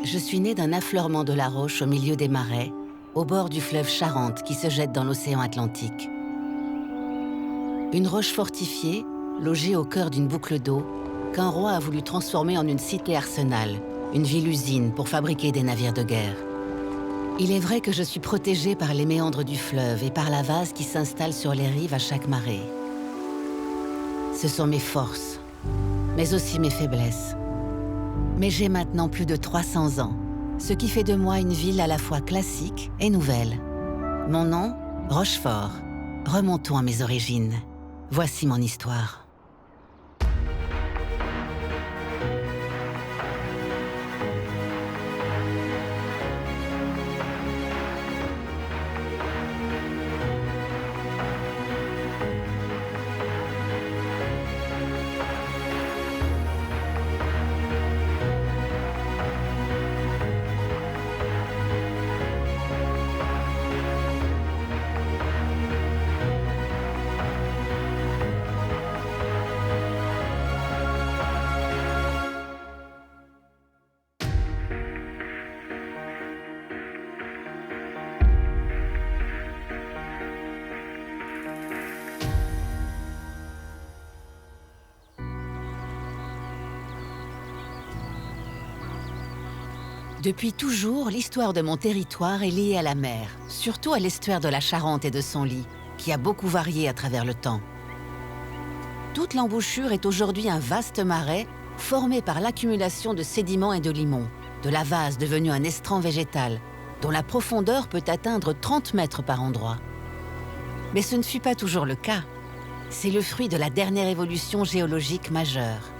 Je suis née d'un affleurement de la Roche au milieu des marais, au bord du fleuve Charente qui se jette dans l'océan Atlantique. Une roche fortifiée, logée au cœur d'une boucle d'eau, qu'un roi a voulu transformer en une cité-arsenal, une ville-usine pour fabriquer des navires de guerre. Il est vrai que je suis protégée par les méandres du fleuve et par la vase qui s'installe sur les rives à chaque marée. Ce sont mes forces, mais aussi mes faiblesses. Mais j'ai maintenant plus de 300 ans, ce qui fait de moi une ville à la fois classique et nouvelle. Mon nom, Rochefort. Remontons à mes origines. Voici mon histoire. Depuis toujours, l'histoire de mon territoire est liée à la mer, surtout à l'estuaire de la Charente et de son lit, qui a beaucoup varié à travers le temps. Toute l'embouchure est aujourd'hui un vaste marais formé par l'accumulation de sédiments et de limons, de la vase devenue un estran végétal, dont la profondeur peut atteindre 30 mètres par endroit. Mais ce ne fut pas toujours le cas. C'est le fruit de la dernière évolution géologique majeure.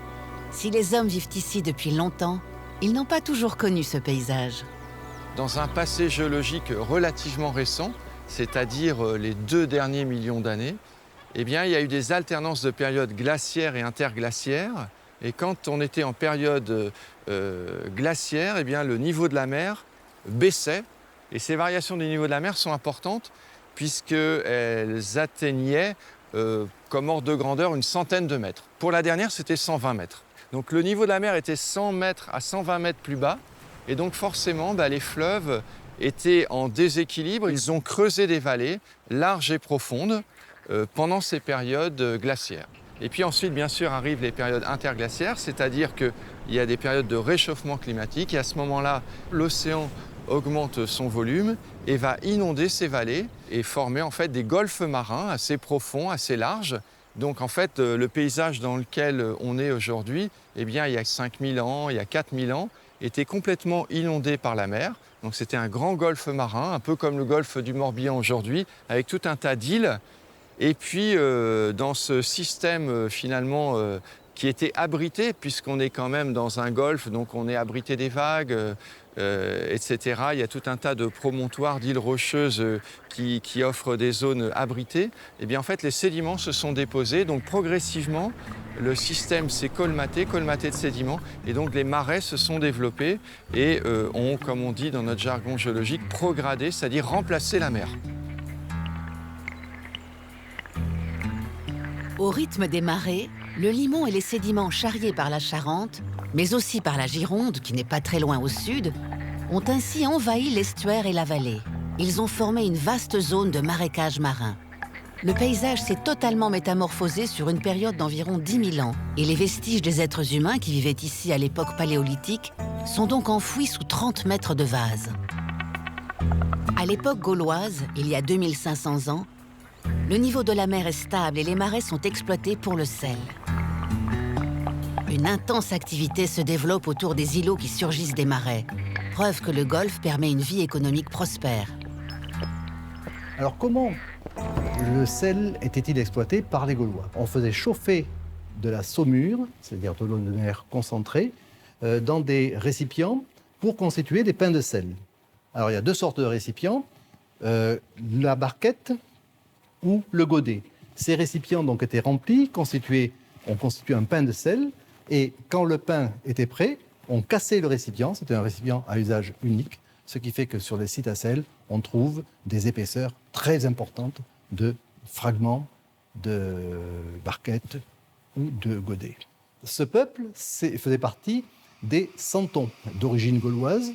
Si les hommes vivent ici depuis longtemps, ils n'ont pas toujours connu ce paysage. Dans un passé géologique relativement récent, c'est-à-dire les 2 derniers millions d'années, eh bien, il y a eu des alternances de périodes glaciaires et interglaciaires. Et quand on était en période glaciaire, eh bien, le niveau de la mer baissait. Et ces variations du niveau de la mer sont importantes puisqu'elles atteignaient, comme ordre de grandeur, une centaine de mètres. Pour la dernière, c'était 120 mètres. Donc le niveau de la mer était 100 mètres à 120 mètres plus bas. Et donc forcément, les fleuves étaient en déséquilibre. Ils ont creusé des vallées larges et profondes pendant ces périodes glaciaires. Et puis ensuite, bien sûr, arrivent les périodes interglaciaires, c'est-à-dire qu'il y a des périodes de réchauffement climatique. Et à ce moment-là, l'océan augmente son volume et va inonder ces vallées et former en fait des golfes marins assez profonds, assez larges. Donc en fait, le paysage dans lequel on est aujourd'hui, eh bien, il y a 5000 ans, il y a 4000 ans, était complètement inondé par la mer. Donc c'était un grand golfe marin, un peu comme le golfe du Morbihan aujourd'hui, avec tout un tas d'îles. Et puis, dans ce système, finalement, qui était abrité, puisqu'on est quand même dans un golfe, donc on est abrité des vagues, etc. Il y a tout un tas de promontoires, d'îles rocheuses qui offrent des zones abritées. Et bien, en fait, les sédiments se sont déposés, donc progressivement, le système s'est colmaté de sédiments, et donc les marais se sont développés et ont, comme on dit dans notre jargon géologique, progradé, c'est-à-dire remplacé la mer. Au rythme des marées, le limon et les sédiments charriés par la Charente, mais aussi par la Gironde, qui n'est pas très loin au sud, ont ainsi envahi l'estuaire et la vallée. Ils ont formé une vaste zone de marécage marin. Le paysage s'est totalement métamorphosé sur une période d'environ 10 000 ans, et les vestiges des êtres humains qui vivaient ici à l'époque paléolithique sont donc enfouis sous 30 mètres de vase. À l'époque gauloise, il y a 2500 ans, le niveau de la mer est stable et les marais sont exploités pour le sel. Une intense activité se développe autour des îlots qui surgissent des marais. Preuve que le golfe permet une vie économique prospère. Alors comment le sel était-il exploité par les Gaulois? On faisait chauffer de la saumure, c'est-à-dire de l'eau de mer concentrée, dans des récipients pour constituer des pains de sel. Alors il y a 2 sortes de récipients, la barquette ou le godet. Ces récipients donc étaient remplis, on constituait un pain de sel, et quand le pain était prêt, on cassait le récipient, c'était un récipient à usage unique, ce qui fait que sur les sites à sel, on trouve des épaisseurs très importantes de fragments de barquettes ou de godets. Ce peuple faisait partie des santons d'origine gauloise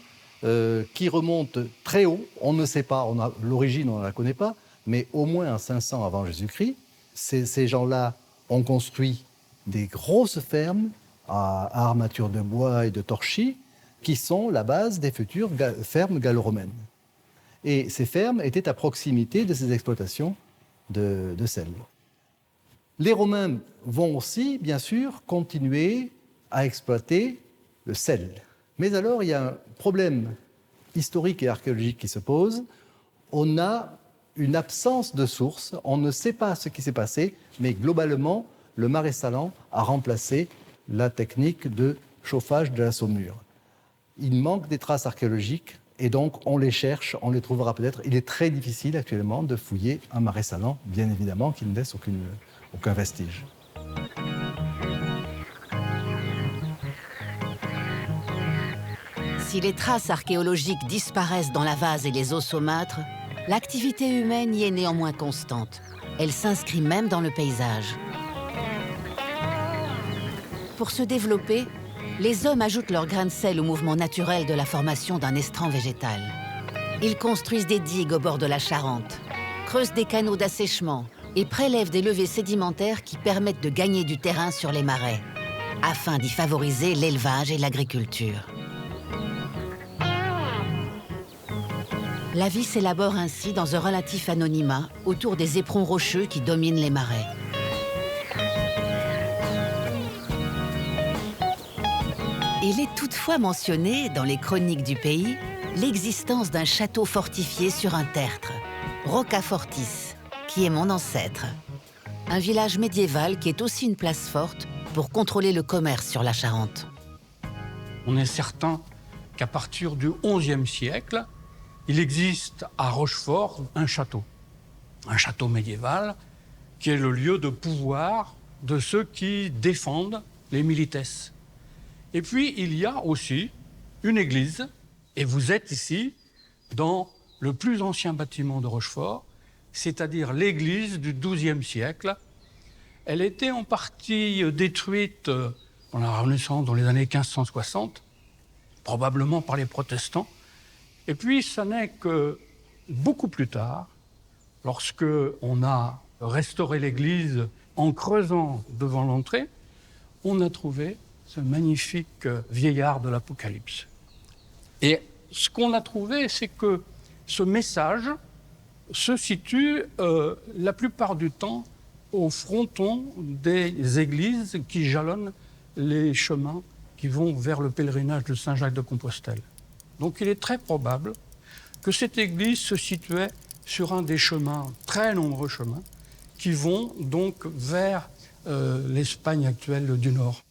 qui remontent très haut. On ne sait pas, l'origine, on ne la connaît pas, mais au moins en 500 avant Jésus-Christ. Ces gens-là ont construit des grosses fermes à armature de bois et de torchis qui sont la base des futures fermes gallo-romaines. Et ces fermes étaient à proximité de ces exploitations de sel. Les Romains vont aussi, bien sûr, continuer à exploiter le sel. Mais alors, il y a un problème historique et archéologique qui se pose. On a une absence de sources, on ne sait pas ce qui s'est passé, mais globalement, le marais salant a remplacé la technique de chauffage de la saumure. Il manque des traces archéologiques et donc on les cherche, on les trouvera peut-être. Il est très difficile actuellement de fouiller un marais salant, bien évidemment, qui ne laisse aucun vestige. Si les traces archéologiques disparaissent dans la vase et les eaux saumâtres, l'activité humaine y est néanmoins constante. Elle s'inscrit même dans le paysage. Pour se développer, les hommes ajoutent leur grain de sel au mouvement naturel de la formation d'un estran végétal. Ils construisent des digues au bord de la Charente, creusent des canaux d'assèchement et prélèvent des levées sédimentaires qui permettent de gagner du terrain sur les marais, afin d'y favoriser l'élevage et l'agriculture. La vie s'élabore ainsi dans un relatif anonymat autour des éperons rocheux qui dominent les marais. Il est toutefois mentionné, dans les chroniques du pays, l'existence d'un château fortifié sur un tertre, Rocafortis, qui est mon ancêtre. Un village médiéval qui est aussi une place forte pour contrôler le commerce sur la Charente. On est certain qu'à partir du XIe siècle, il existe à Rochefort un château médiéval, qui est le lieu de pouvoir de ceux qui défendent les milites. Et puis, il y a aussi une église, et vous êtes ici dans le plus ancien bâtiment de Rochefort, c'est-à-dire l'église du XIIe siècle. Elle était en partie détruite dans la Renaissance, dans les années 1560, probablement par les protestants. Et puis, ça n'est que beaucoup plus tard, lorsque on a restauré l'église en creusant devant l'entrée, on a trouvé ce magnifique vieillard de l'Apocalypse. Et ce qu'on a trouvé, c'est que ce message se situe la plupart du temps au fronton des églises qui jalonnent les chemins qui vont vers le pèlerinage de Saint-Jacques-de-Compostelle. Donc il est très probable que cette église se situait sur un des chemins, très nombreux chemins, qui vont donc vers l'Espagne actuelle du Nord.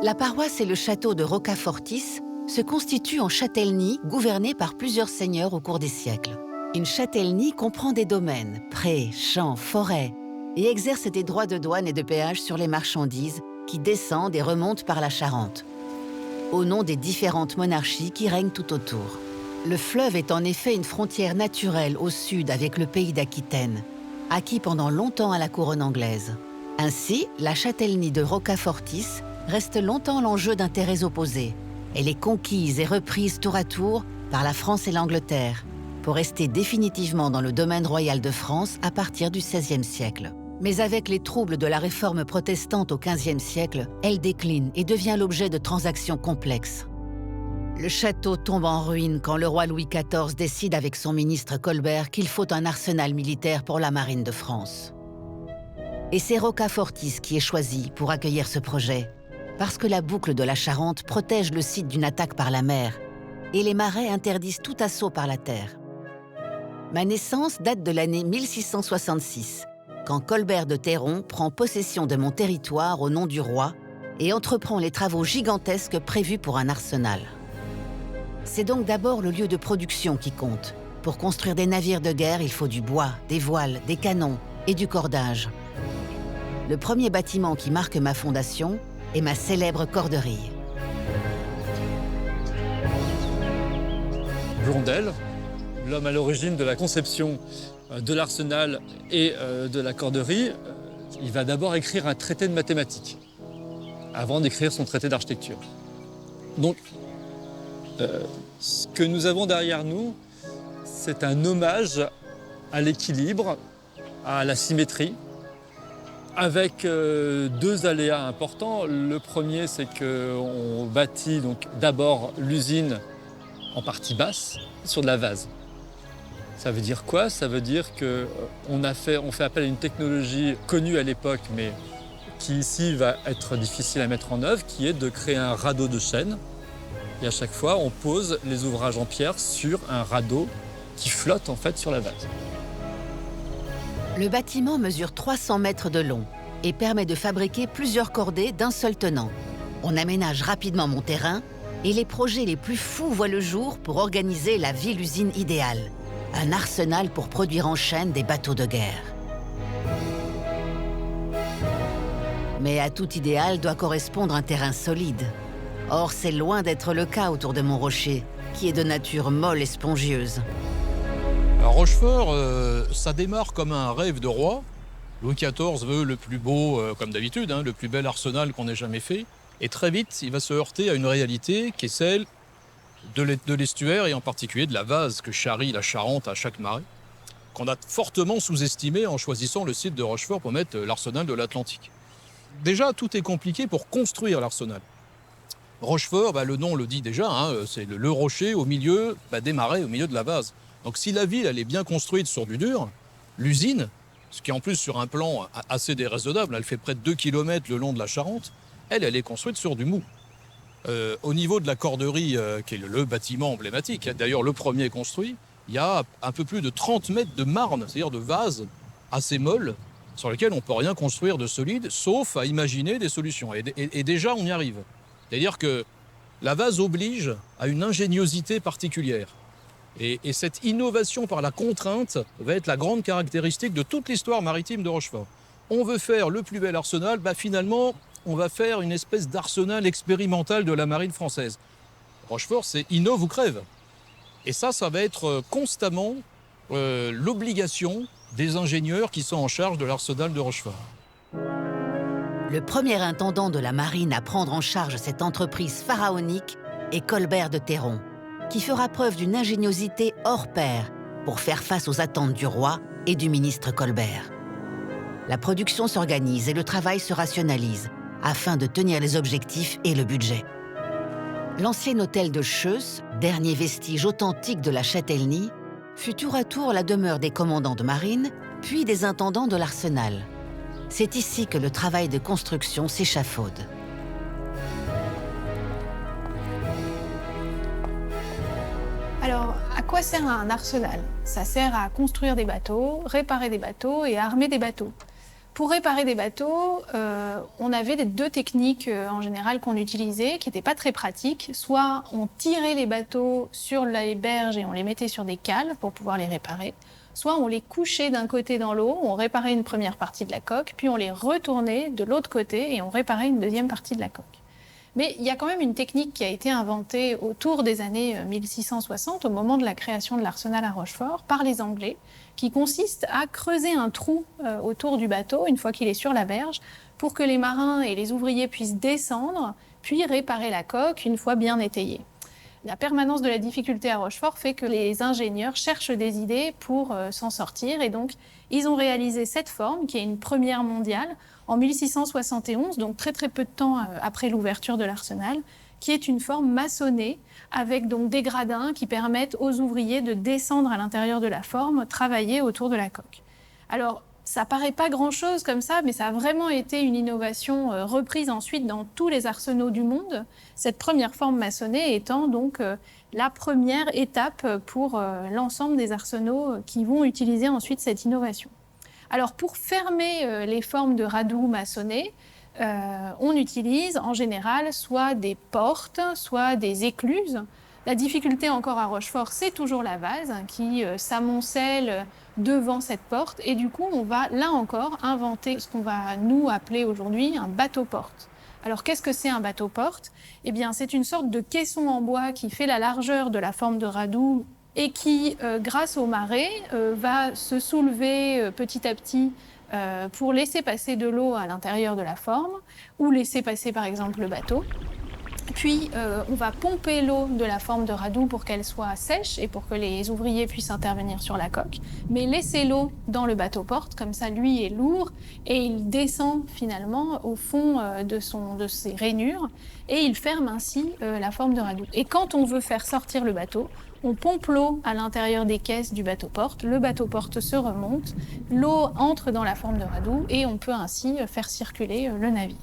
La paroisse et le château de Rocafortis se constituent en châtellenie gouvernée par plusieurs seigneurs au cours des siècles. Une châtellenie comprend des domaines, prés, champs, forêts, et exerce des droits de douane et de péage sur les marchandises qui descendent et remontent par la Charente, au nom des différentes monarchies qui règnent tout autour. Le fleuve est en effet une frontière naturelle au sud avec le pays d'Aquitaine, acquis pendant longtemps à la couronne anglaise. Ainsi, la châtellenie de Rocafortis reste longtemps l'enjeu d'intérêts opposés. Elle est conquise et reprise tour à tour par la France et l'Angleterre, pour rester définitivement dans le domaine royal de France à partir du XVIe siècle. Mais avec les troubles de la réforme protestante au XVe siècle, elle décline et devient l'objet de transactions complexes. Le château tombe en ruine quand le roi Louis XIV décide avec son ministre Colbert qu'il faut un arsenal militaire pour la marine de France. Et c'est Rocafortis qui est choisi pour accueillir ce projet, parce que la boucle de la Charente protège le site d'une attaque par la mer, et les marais interdisent tout assaut par la terre. Ma naissance date de l'année 1666, quand Colbert de Terron prend possession de mon territoire au nom du roi et entreprend les travaux gigantesques prévus pour un arsenal. C'est donc d'abord le lieu de production qui compte. Pour construire des navires de guerre, il faut du bois, des voiles, des canons et du cordage. Le premier bâtiment qui marque ma fondation est ma célèbre corderie. Blondel, l'homme à l'origine de la conception de l'arsenal et de la corderie, il va d'abord écrire un traité de mathématiques. avant d'écrire son traité d'architecture. Donc, ce que nous avons derrière nous, c'est un hommage à l'équilibre, à la symétrie, avec deux aléas importants. Le premier, c'est qu'on bâtit donc d'abord l'usine en partie basse sur de la vase. Ça veut dire quoi? Ça veut dire qu'on fait appel à une technologie connue à l'époque, mais qui ici va être difficile à mettre en œuvre, qui est de créer un radeau de chêne. Et à chaque fois, on pose les ouvrages en pierre sur un radeau qui flotte en fait sur la vase. Le bâtiment mesure 300 mètres de long et permet de fabriquer plusieurs cordées d'un seul tenant. On aménage rapidement mon terrain et les projets les plus fous voient le jour pour organiser la ville-usine idéale. Un arsenal pour produire en chaîne des bateaux de guerre. Mais à tout idéal doit correspondre un terrain solide. Or, c'est loin d'être le cas autour de Montrocher, qui est de nature molle et spongieuse. Alors, Rochefort, ça démarre comme un rêve de roi. Louis XIV veut le plus beau, comme d'habitude, le plus bel arsenal qu'on ait jamais fait. Et très vite, il va se heurter à une réalité qui est celle de l'estuaire et en particulier de la vase que charrie la Charente à chaque marée, qu'on a fortement sous-estimé en choisissant le site de Rochefort pour mettre l'arsenal de l'Atlantique. Déjà, tout est compliqué pour construire l'arsenal. Rochefort, le nom le dit déjà, c'est le rocher au milieu des marais, au milieu de la vase. Donc si la ville elle est bien construite sur du dur, l'usine, ce qui est en plus sur un plan assez déraisonnable, elle fait près de 2 km le long de la Charente, elle est construite sur du mou. Au niveau de la corderie, qui est le bâtiment emblématique, d'ailleurs le premier construit, il y a un peu plus de 30 mètres de marne, c'est-à-dire de vase assez molle, sur lesquels on ne peut rien construire de solide, sauf à imaginer des solutions. Et déjà, on y arrive. C'est-à-dire que la vase oblige à une ingéniosité particulière. Et cette innovation par la contrainte va être la grande caractéristique de toute l'histoire maritime de Rochefort. On veut faire le plus bel arsenal, finalement, on va faire une espèce d'arsenal expérimental de la marine française. Rochefort, c'est innove ou crève. Et ça va être constamment l'obligation des ingénieurs qui sont en charge de l'arsenal de Rochefort. Le premier intendant de la marine à prendre en charge cette entreprise pharaonique est Colbert de Terron, qui fera preuve d'une ingéniosité hors pair pour faire face aux attentes du roi et du ministre Colbert. La production s'organise et le travail se rationalise afin de tenir les objectifs et le budget. L'ancien hôtel de Cheusse, dernier vestige authentique de la châtellenie, fut tour à tour la demeure des commandants de marine, puis des intendants de l'arsenal. C'est ici que le travail de construction s'échafaude. Alors, à quoi sert un arsenal? Ça sert à construire des bateaux, réparer des bateaux et armer des bateaux. Pour réparer des bateaux, on avait deux techniques en général qu'on utilisait, qui n'étaient pas très pratiques. Soit on tirait les bateaux sur les berges et on les mettait sur des cales pour pouvoir les réparer. Soit on les couchait d'un côté dans l'eau, on réparait une première partie de la coque, puis on les retournait de l'autre côté et on réparait une deuxième partie de la coque. Mais il y a quand même une technique qui a été inventée autour des années 1660, au moment de la création de l'arsenal à Rochefort, par les Anglais, qui consiste à creuser un trou autour du bateau, une fois qu'il est sur la berge, pour que les marins et les ouvriers puissent descendre, puis réparer la coque une fois bien étayée. La permanence de la difficulté à Rochefort fait que les ingénieurs cherchent des idées pour s'en sortir, et donc ils ont réalisé cette forme, qui est une première mondiale, en 1671, donc très peu de temps après l'ouverture de l'arsenal, qui est une forme maçonnée, avec donc des gradins qui permettent aux ouvriers de descendre à l'intérieur de la forme, travailler autour de la coque. Alors, ça paraît pas grand-chose comme ça, mais ça a vraiment été une innovation reprise ensuite dans tous les arsenaux du monde, cette première forme maçonnée étant donc la première étape pour l'ensemble des arsenaux qui vont utiliser ensuite cette innovation. Alors, pour fermer les formes de radoux maçonnés, on utilise en général soit des portes, soit des écluses. La difficulté encore à Rochefort, c'est toujours la vase qui s'amoncelle devant cette porte. Et du coup, on va là encore inventer ce qu'on va nous appeler aujourd'hui un bateau-porte. Alors, qu'est-ce que c'est un bateau-porte? Eh bien, c'est une sorte de caisson en bois qui fait la largeur de la forme de radoux et qui, grâce aux marées, va se soulever petit à petit pour laisser passer de l'eau à l'intérieur de la forme ou laisser passer par exemple le bateau. Puis on va pomper l'eau de la forme de radoub pour qu'elle soit sèche et pour que les ouvriers puissent intervenir sur la coque. Mais laisser l'eau dans le bateau-porte, comme ça lui est lourd et il descend finalement au fond de ses rainures et il ferme ainsi la forme de radoub. Et quand on veut faire sortir le bateau, on pompe l'eau à l'intérieur des caisses du bateau-porte, le bateau-porte se remonte, l'eau entre dans la forme de radoub et on peut ainsi faire circuler le navire.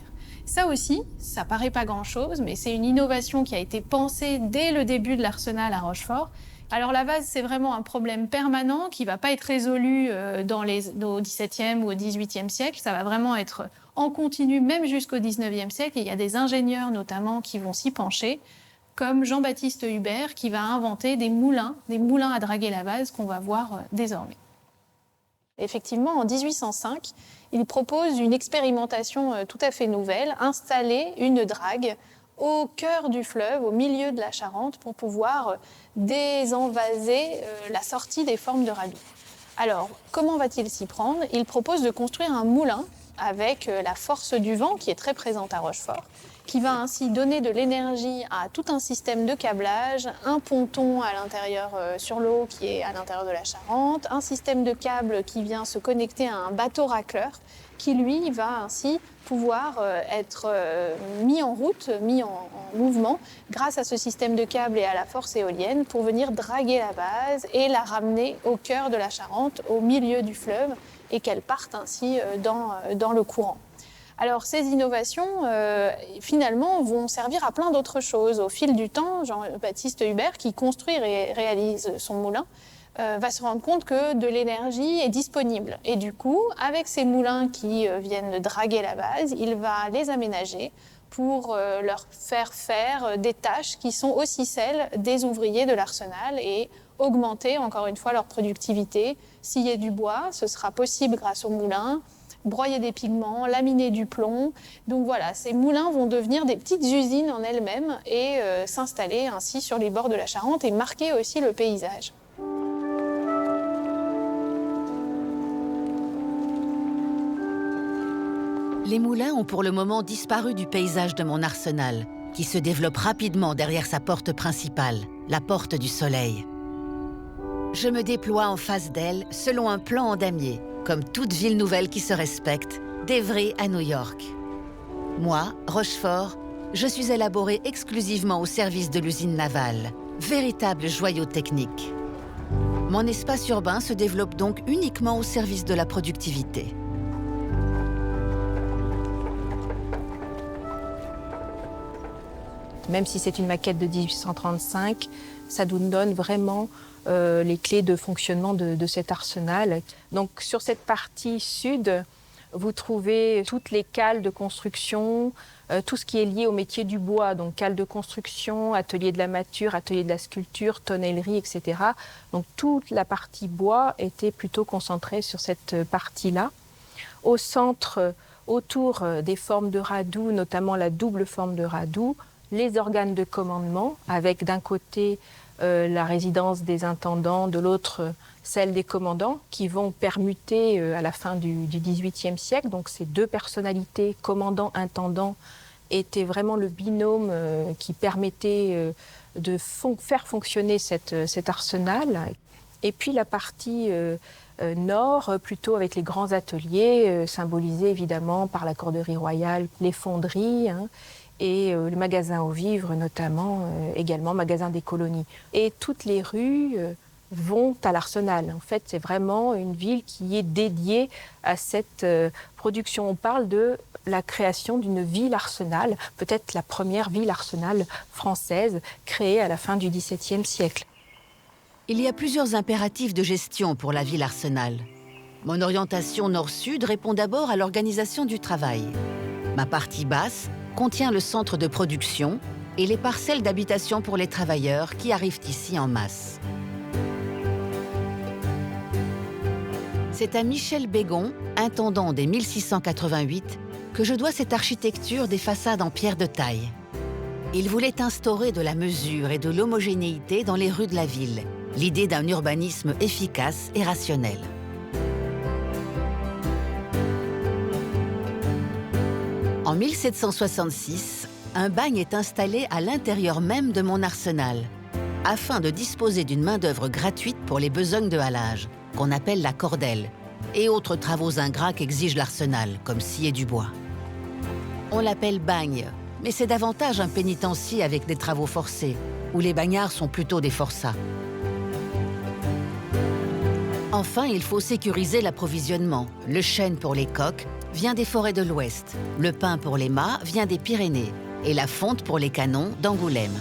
Ça aussi, ça paraît pas grand-chose, mais c'est une innovation qui a été pensée dès le début de l'arsenal à Rochefort. Alors la vase, c'est vraiment un problème permanent qui va pas être résolu au XVIIe ou au XVIIIe siècle. Ça va vraiment être en continu, même jusqu'au XIXe siècle. Et il y a des ingénieurs notamment qui vont s'y pencher, comme Jean-Baptiste Hubert, qui va inventer des moulins à draguer la vase qu'on va voir désormais. Effectivement, en 1805, il propose une expérimentation tout à fait nouvelle, installer une drague au cœur du fleuve, au milieu de la Charente, pour pouvoir désenvaser la sortie des formes de radoub. Alors, comment va-t-il s'y prendre? Il propose de construire un moulin avec la force du vent qui est très présente à Rochefort, qui va ainsi donner de l'énergie à tout un système de câblage, un ponton à l'intérieur sur l'eau qui est à l'intérieur de la Charente, un système de câbles qui vient se connecter à un bateau racleur qui, lui, va ainsi pouvoir être mis en route, mis en mouvement grâce à ce système de câbles et à la force éolienne pour venir draguer la vase et la ramener au cœur de la Charente, au milieu du fleuve, et qu'elle parte ainsi dans le courant. Alors ces innovations, finalement, vont servir à plein d'autres choses. Au fil du temps, Jean-Baptiste Hubert, qui construit et réalise son moulin, va se rendre compte que de l'énergie est disponible. Et du coup, avec ces moulins qui viennent draguer la vase, il va les aménager pour leur faire des tâches qui sont aussi celles des ouvriers de l'arsenal et augmenter encore une fois leur productivité. Scier du bois, ce sera possible grâce aux moulins, broyer des pigments, laminer du plomb. Donc voilà, ces moulins vont devenir des petites usines en elles-mêmes et s'installer ainsi sur les bords de la Charente et marquer aussi le paysage. Les moulins ont pour le moment disparu du paysage de mon arsenal, qui se développe rapidement derrière sa porte principale, la porte du Soleil. Je me déploie en face d'elle selon un plan en damier, comme toute ville nouvelle qui se respecte, d'Évry à New York. Moi, Rochefort, je suis élaboré exclusivement au service de l'usine navale, véritable joyau technique. Mon espace urbain se développe donc uniquement au service de la productivité. Même si c'est une maquette de 1835, ça nous donne vraiment les clés de fonctionnement de cet arsenal. Donc sur cette partie sud, vous trouvez toutes les cales de construction, tout ce qui est lié au métier du bois, donc cales de construction, atelier de la mâture, atelier de la sculpture, tonnellerie, etc. Donc toute la partie bois était plutôt concentrée sur cette partie-là. Au centre, autour des formes de radoub, notamment la double forme de radoub, les organes de commandement, avec d'un côté la résidence des intendants, de l'autre celle des commandants, qui vont permuter à la fin du XVIIIe siècle. Donc ces deux personnalités, commandant-intendant, étaient vraiment le binôme qui permettait de faire fonctionner cet arsenal. Et puis la partie nord, plutôt avec les grands ateliers, symbolisés évidemment par la corderie royale, les fonderies, et le magasin aux vivres notamment, également magasin des colonies. Et toutes les rues vont à l'arsenal. En fait, c'est vraiment une ville qui est dédiée à cette production. On parle de la création d'une ville-arsenal, peut-être la première ville-arsenal française créée à la fin du XVIIe siècle. Il y a plusieurs impératifs de gestion pour la ville-arsenal. Mon orientation nord-sud répond d'abord à l'organisation du travail. Ma partie basse contient le centre de production et les parcelles d'habitation pour les travailleurs qui arrivent ici en masse. C'est à Michel Bégon, intendant dès 1688, que je dois cette architecture des façades en pierre de taille. Il voulait instaurer de la mesure et de l'homogénéité dans les rues de la ville, l'idée d'un urbanisme efficace et rationnel. En 1766, un bagne est installé à l'intérieur même de mon arsenal, afin de disposer d'une main-d'œuvre gratuite pour les besognes de halage, qu'on appelle la cordelle, et autres travaux ingrats qu'exige l'arsenal, comme scier du bois. On l'appelle bagne, mais c'est davantage un pénitencier avec des travaux forcés, où les bagnards sont plutôt des forçats. Enfin, il faut sécuriser l'approvisionnement. Le chêne pour les coques vient des forêts de l'Ouest, le pin pour les mâts vient des Pyrénées, et la fonte pour les canons d'Angoulême.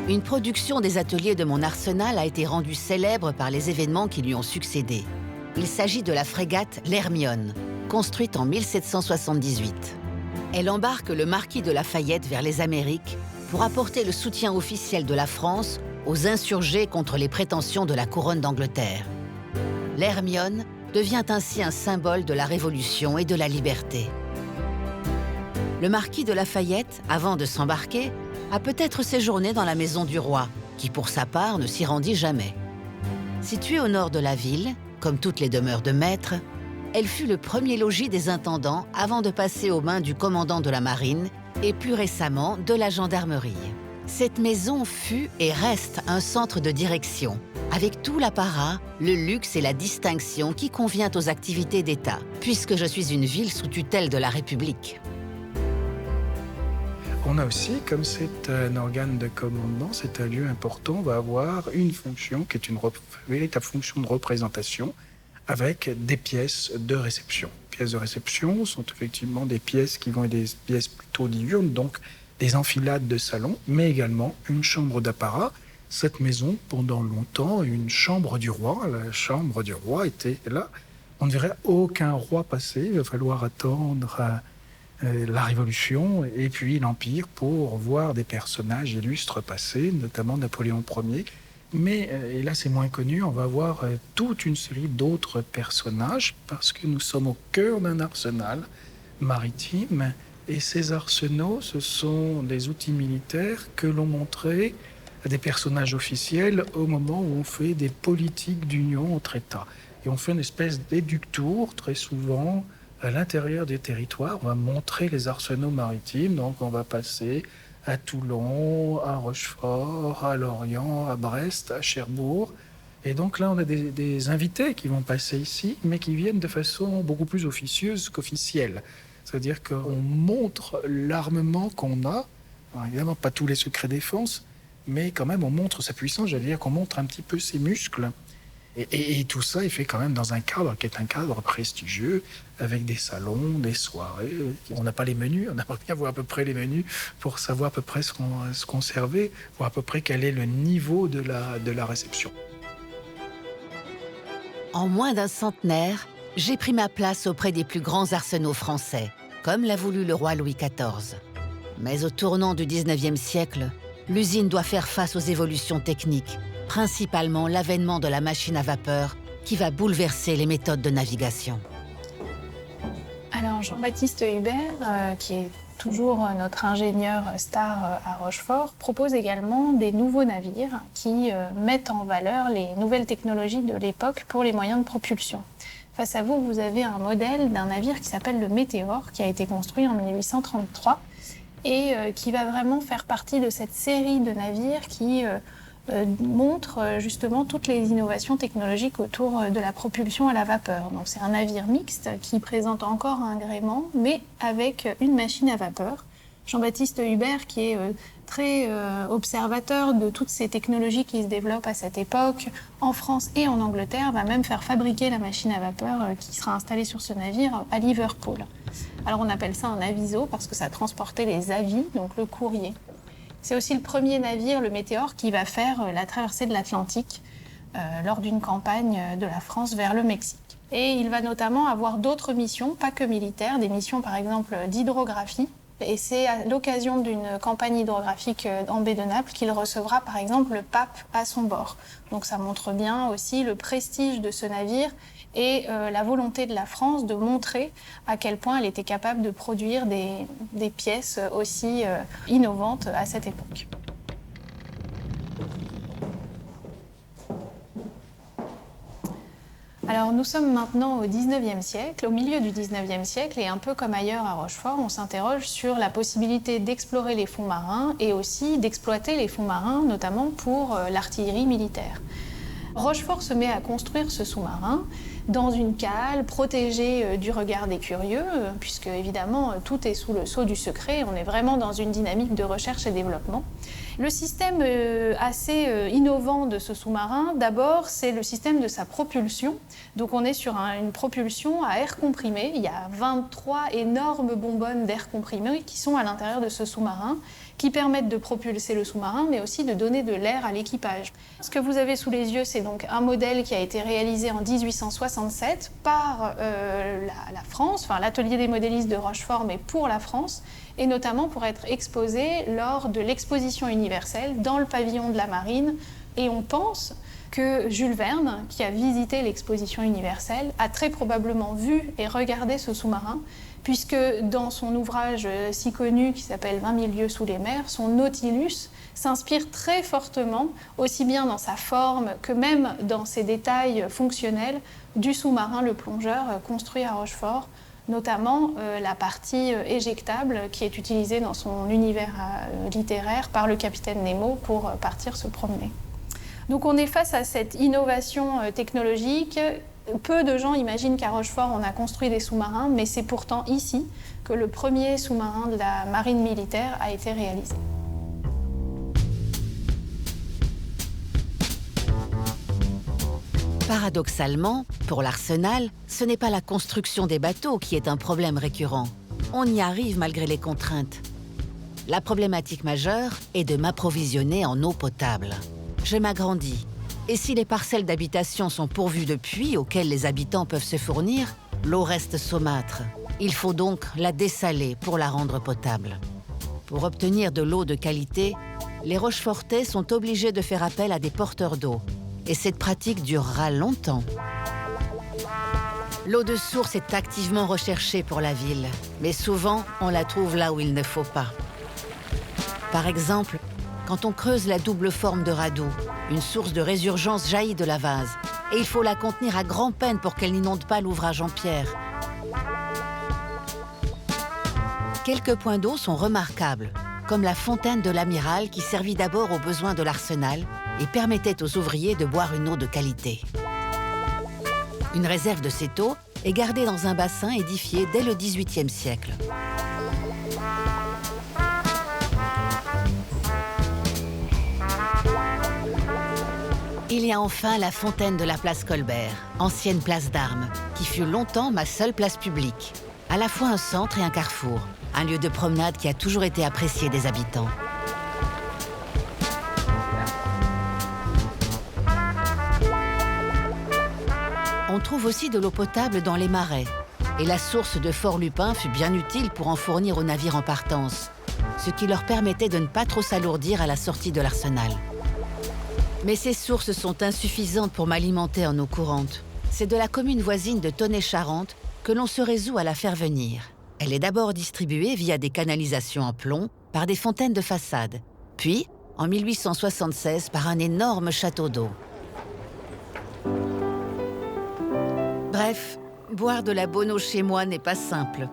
Une production des ateliers de mon arsenal a été rendue célèbre par les événements qui lui ont succédé. Il s'agit de la frégate l'Hermione, construite en 1778. Elle embarque le marquis de Lafayette vers les Amériques pour apporter le soutien officiel de la France aux insurgés contre les prétentions de la couronne d'Angleterre. L'Hermione devient ainsi un symbole de la Révolution et de la liberté. Le marquis de Lafayette, avant de s'embarquer, a peut-être séjourné dans la maison du roi, qui pour sa part ne s'y rendit jamais. Située au nord de la ville, comme toutes les demeures de maître, elle fut le premier logis des intendants avant de passer aux mains du commandant de la marine et plus récemment de la gendarmerie. Cette maison fut et reste un centre de direction, avec tout l'apparat, le luxe et la distinction qui convient aux activités d'État, puisque je suis une ville sous tutelle de la République. On a aussi, comme c'est un organe de commandement, c'est un lieu important, on va avoir une fonction qui est une véritable fonction de représentation avec des pièces de réception. Les pièces de réception sont effectivement des pièces qui vont être des pièces plutôt diurnes, donc des enfilades de salons, mais également une chambre d'apparat. Cette maison, pendant longtemps, une chambre du roi. La chambre du roi était là. On ne verrait aucun roi passer, il va falloir attendre la Révolution et puis l'Empire pour voir des personnages illustres passer, notamment Napoléon Ier. Mais, et là c'est moins connu, on va voir toute une série d'autres personnages parce que nous sommes au cœur d'un arsenal maritime et ces arsenaux, ce sont des outils militaires que l'on montrait à des personnages officiels au moment où on fait des politiques d'union entre États. Et on fait une espèce d'éductour très souvent à l'intérieur des territoires, on va montrer les arsenaux maritimes, donc on va passer à Toulon, à Rochefort, à Lorient, à Brest, à Cherbourg. Et donc là, on a des invités qui vont passer ici, mais qui viennent de façon beaucoup plus officieuse qu'officielle. C'est-à-dire qu'on montre l'armement qu'on a, alors évidemment pas tous les secrets défense, mais quand même on montre sa puissance, j'allais dire qu'on montre un petit peu ses muscles. Et tout ça est fait quand même dans un cadre qui est un cadre prestigieux, avec des salons, des soirées. On n'a pas les menus, on aimerait bien voir à peu près les menus pour savoir à peu près ce qu'on servait, voir à peu près quel est le niveau de la réception. En moins d'un centenaire, j'ai pris ma place auprès des plus grands arsenaux français, comme l'a voulu le roi Louis XIV. Mais au tournant du XIXe siècle, l'usine doit faire face aux évolutions techniques, principalement l'avènement de la machine à vapeur qui va bouleverser les méthodes de navigation. Alors Jean-Baptiste Hubert, qui est toujours notre ingénieur star à Rochefort, propose également des nouveaux navires qui mettent en valeur les nouvelles technologies de l'époque pour les moyens de propulsion. Face à vous, vous avez un modèle d'un navire qui s'appelle le Météore, qui a été construit en 1833 et qui va vraiment faire partie de cette série de navires qui montre justement toutes les innovations technologiques autour de la propulsion à la vapeur. Donc c'est un navire mixte qui présente encore un gréement, mais avec une machine à vapeur. Jean-Baptiste Hubert, qui est très observateur de toutes ces technologies qui se développent à cette époque, en France et en Angleterre, va même faire fabriquer la machine à vapeur qui sera installée sur ce navire à Liverpool. Alors on appelle ça un aviso parce que ça transportait les avis, donc le courrier. C'est aussi le premier navire, le Météore, qui va faire la traversée de l'Atlantique lors d'une campagne de la France vers le Mexique. Et il va notamment avoir d'autres missions, pas que militaires, des missions par exemple d'hydrographie. Et c'est à l'occasion d'une campagne hydrographique en baie de Naples qu'il recevra par exemple le pape à son bord. Donc ça montre bien aussi le prestige de ce navire et la volonté de la France de montrer à quel point elle était capable de produire des pièces aussi innovantes à cette époque. Alors nous sommes maintenant au 19e siècle, au milieu du 19e siècle, et un peu comme ailleurs à Rochefort, on s'interroge sur la possibilité d'explorer les fonds marins et aussi d'exploiter les fonds marins, notamment pour l'artillerie militaire. Rochefort se met à construire ce sous-marin dans une cale protégée du regard des curieux, puisque évidemment tout est sous le sceau du secret, on est vraiment dans une dynamique de recherche et développement. Le système assez innovant de ce sous-marin, d'abord, c'est le système de sa propulsion. Donc on est sur une propulsion à air comprimé. Il y a 23 énormes bonbonnes d'air comprimé qui sont à l'intérieur de ce sous-marin, qui permettent de propulser le sous-marin, mais aussi de donner de l'air à l'équipage. Ce que vous avez sous les yeux, c'est donc un modèle qui a été réalisé en 1867 par la France, enfin l'atelier des modélistes de Rochefort, mais pour la France, et notamment pour être exposé lors de l'exposition universelle dans le pavillon de la Marine. Et on pense que Jules Verne, qui a visité l'exposition universelle, a très probablement vu et regardé ce sous-marin, puisque dans son ouvrage si connu qui s'appelle 20 000 lieues sous les mers, son Nautilus s'inspire très fortement, aussi bien dans sa forme que même dans ses détails fonctionnels, du sous-marin Le Plongeur construit à Rochefort, notamment la partie éjectable qui est utilisée dans son univers littéraire par le capitaine Nemo pour partir se promener. Donc on est face à cette innovation technologique. Peu de gens imaginent qu'à Rochefort on a construit des sous-marins, mais c'est pourtant ici que le premier sous-marin de la marine militaire a été réalisé. Paradoxalement, pour l'Arsenal, ce n'est pas la construction des bateaux qui est un problème récurrent. On y arrive malgré les contraintes. La problématique majeure est de m'approvisionner en eau potable. Je m'agrandis. Et si les parcelles d'habitation sont pourvues de puits auxquels les habitants peuvent se fournir, l'eau reste saumâtre. Il faut donc la dessaler pour la rendre potable. Pour obtenir de l'eau de qualité, les Rochefortais sont obligés de faire appel à des porteurs d'eau. Et cette pratique durera longtemps. L'eau de source est activement recherchée pour la ville, mais souvent, on la trouve là où il ne faut pas. Par exemple, quand on creuse la double forme de Radoux, une source de résurgence jaillit de la vase, et il faut la contenir à grand-peine pour qu'elle n'inonde pas l'ouvrage en pierre. Quelques points d'eau sont remarquables, comme la fontaine de l'Amiral qui servit d'abord aux besoins de l'Arsenal et permettait aux ouvriers de boire une eau de qualité. Une réserve de cette eau est gardée dans un bassin édifié dès le XVIIIe siècle. Il y a enfin la fontaine de la place Colbert, ancienne place d'Armes, qui fut longtemps ma seule place publique. À la fois un centre et un carrefour, un lieu de promenade qui a toujours été apprécié des habitants. On trouve aussi de l'eau potable dans les marais. Et la source de Fort-Lupin fut bien utile pour en fournir aux navires en partance, ce qui leur permettait de ne pas trop s'alourdir à la sortie de l'Arsenal. Mais ces sources sont insuffisantes pour m'alimenter en eau courante. C'est de la commune voisine de Tonnay-Charente que l'on se résout à la faire venir. Elle est d'abord distribuée via des canalisations en plomb par des fontaines de façade, puis, en 1876, par un énorme château d'eau. Bref, boire de la bonne eau chez moi n'est pas simple.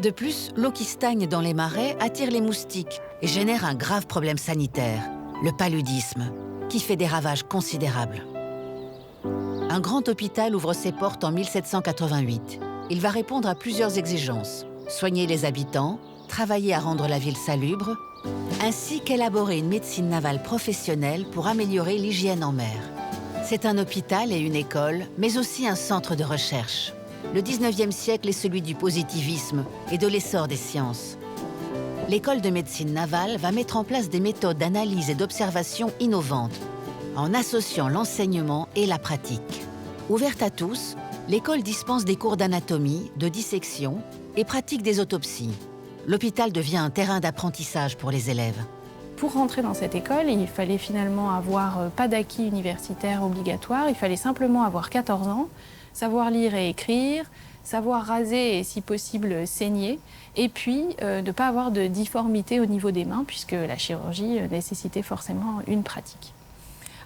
De plus, l'eau qui stagne dans les marais attire les moustiques et génère un grave problème sanitaire, le paludisme, qui fait des ravages considérables. Un grand hôpital ouvre ses portes en 1788. Il va répondre à plusieurs exigences. Soigner les habitants, travailler à rendre la ville salubre, ainsi qu'élaborer une médecine navale professionnelle pour améliorer l'hygiène en mer. C'est un hôpital et une école, mais aussi un centre de recherche. Le 19e siècle est celui du positivisme et de l'essor des sciences. L'école de médecine navale va mettre en place des méthodes d'analyse et d'observation innovantes, en associant l'enseignement et la pratique. Ouverte à tous, l'école dispense des cours d'anatomie, de dissection et pratique des autopsies. L'hôpital devient un terrain d'apprentissage pour les élèves. Pour rentrer dans cette école, il fallait finalement avoir pas d'acquis universitaire obligatoire, il fallait simplement avoir 14 ans, savoir lire et écrire, savoir raser et si possible saigner, et puis ne pas avoir de difformité au niveau des mains, puisque la chirurgie nécessitait forcément une pratique.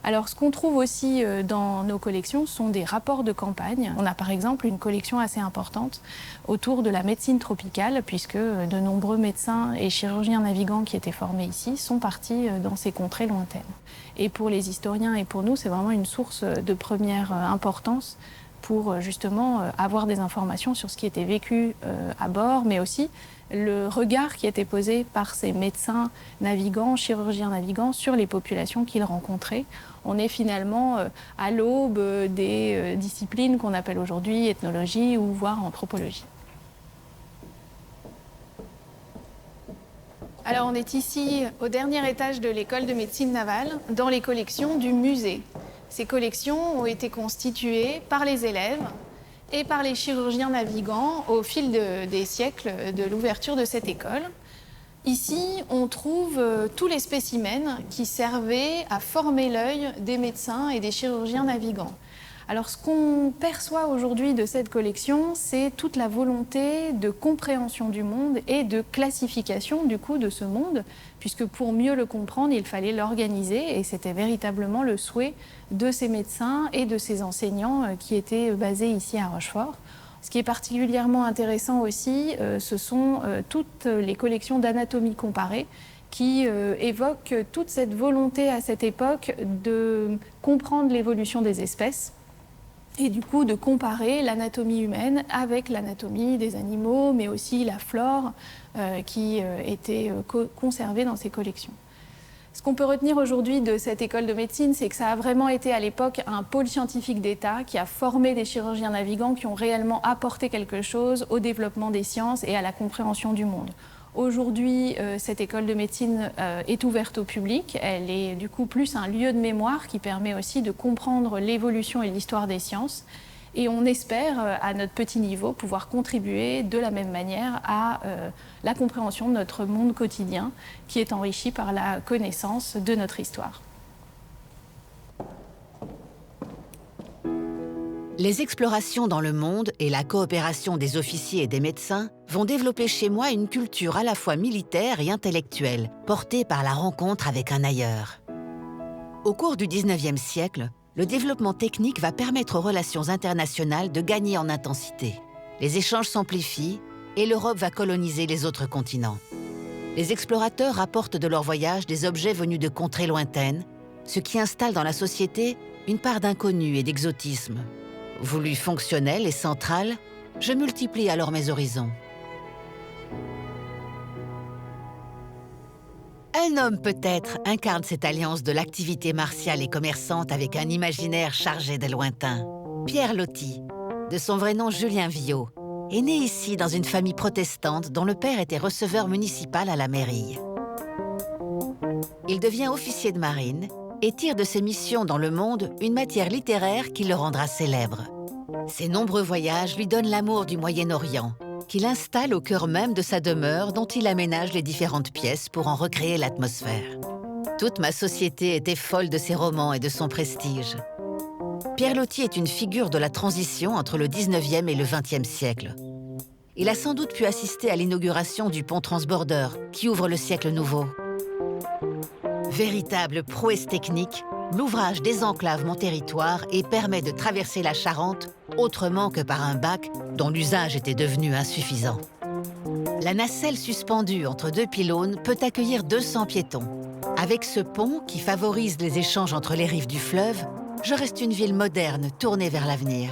Alors, ce qu'on trouve aussi dans nos collections sont des rapports de campagne. On a par exemple une collection assez importante autour de la médecine tropicale, puisque de nombreux médecins et chirurgiens navigants qui étaient formés ici sont partis dans ces contrées lointaines. Et pour les historiens et pour nous, c'est vraiment une source de première importance pour justement avoir des informations sur ce qui était vécu à bord, mais aussi le regard qui était posé par ces médecins navigants, chirurgiens navigants sur les populations qu'ils rencontraient. On est finalement à l'aube des disciplines qu'on appelle aujourd'hui ethnologie ou voire anthropologie. Alors on est ici au dernier étage de l'école de médecine navale, dans les collections du musée. Ces collections ont été constituées par les élèves et par les chirurgiens navigants au fil des siècles de l'ouverture de cette école. Ici, on trouve tous les spécimens qui servaient à former l'œil des médecins et des chirurgiens navigants. Alors, ce qu'on perçoit aujourd'hui de cette collection, c'est toute la volonté de compréhension du monde et de classification du coup de ce monde, puisque pour mieux le comprendre, il fallait l'organiser, et c'était véritablement le souhait de ces médecins et de ces enseignants qui étaient basés ici à Rochefort. Ce qui est particulièrement intéressant aussi, ce sont toutes les collections d'anatomie comparée qui évoquent toute cette volonté à cette époque de comprendre l'évolution des espèces et du coup de comparer l'anatomie humaine avec l'anatomie des animaux, mais aussi la flore qui était conservée dans ces collections. Ce qu'on peut retenir aujourd'hui de cette école de médecine, c'est que ça a vraiment été à l'époque un pôle scientifique d'État qui a formé des chirurgiens navigants qui ont réellement apporté quelque chose au développement des sciences et à la compréhension du monde. Aujourd'hui, cette école de médecine est ouverte au public. Elle est du coup plus un lieu de mémoire qui permet aussi de comprendre l'évolution et l'histoire des sciences. Et on espère, à notre petit niveau, pouvoir contribuer de la même manière à la compréhension de notre monde quotidien qui est enrichi par la connaissance de notre histoire. Les explorations dans le monde et la coopération des officiers et des médecins vont développer chez moi une culture à la fois militaire et intellectuelle, portée par la rencontre avec un ailleurs. Au cours du XIXe siècle, le développement technique va permettre aux relations internationales de gagner en intensité. Les échanges s'amplifient et l'Europe va coloniser les autres continents. Les explorateurs rapportent de leur voyage des objets venus de contrées lointaines, ce qui installe dans la société une part d'inconnu et d'exotisme. Voulu fonctionnel et central, je multiplie alors mes horizons. Un homme peut-être incarne cette alliance de l'activité martiale et commerçante avec un imaginaire chargé de lointain. Pierre Loti, de son vrai nom Julien Viaud, est né ici dans une famille protestante dont le père était receveur municipal à la mairie. Il devient officier de marine et tire de ses missions dans le monde une matière littéraire qui le rendra célèbre. Ses nombreux voyages lui donnent l'amour du Moyen-Orient, qu'il installe au cœur même de sa demeure dont il aménage les différentes pièces pour en recréer l'atmosphère. Toute ma société était folle de ses romans et de son prestige. Pierre Loti est une figure de la transition entre le 19e et le 20e siècle. Il a sans doute pu assister à l'inauguration du pont transborder qui ouvre le siècle nouveau. Véritable prouesse technique, l'ouvrage désenclave mon territoire et permet de traverser la Charente autrement que par un bac dont l'usage était devenu insuffisant. La nacelle suspendue entre deux pylônes peut accueillir 200 piétons. Avec ce pont qui favorise les échanges entre les rives du fleuve, je reste une ville moderne tournée vers l'avenir.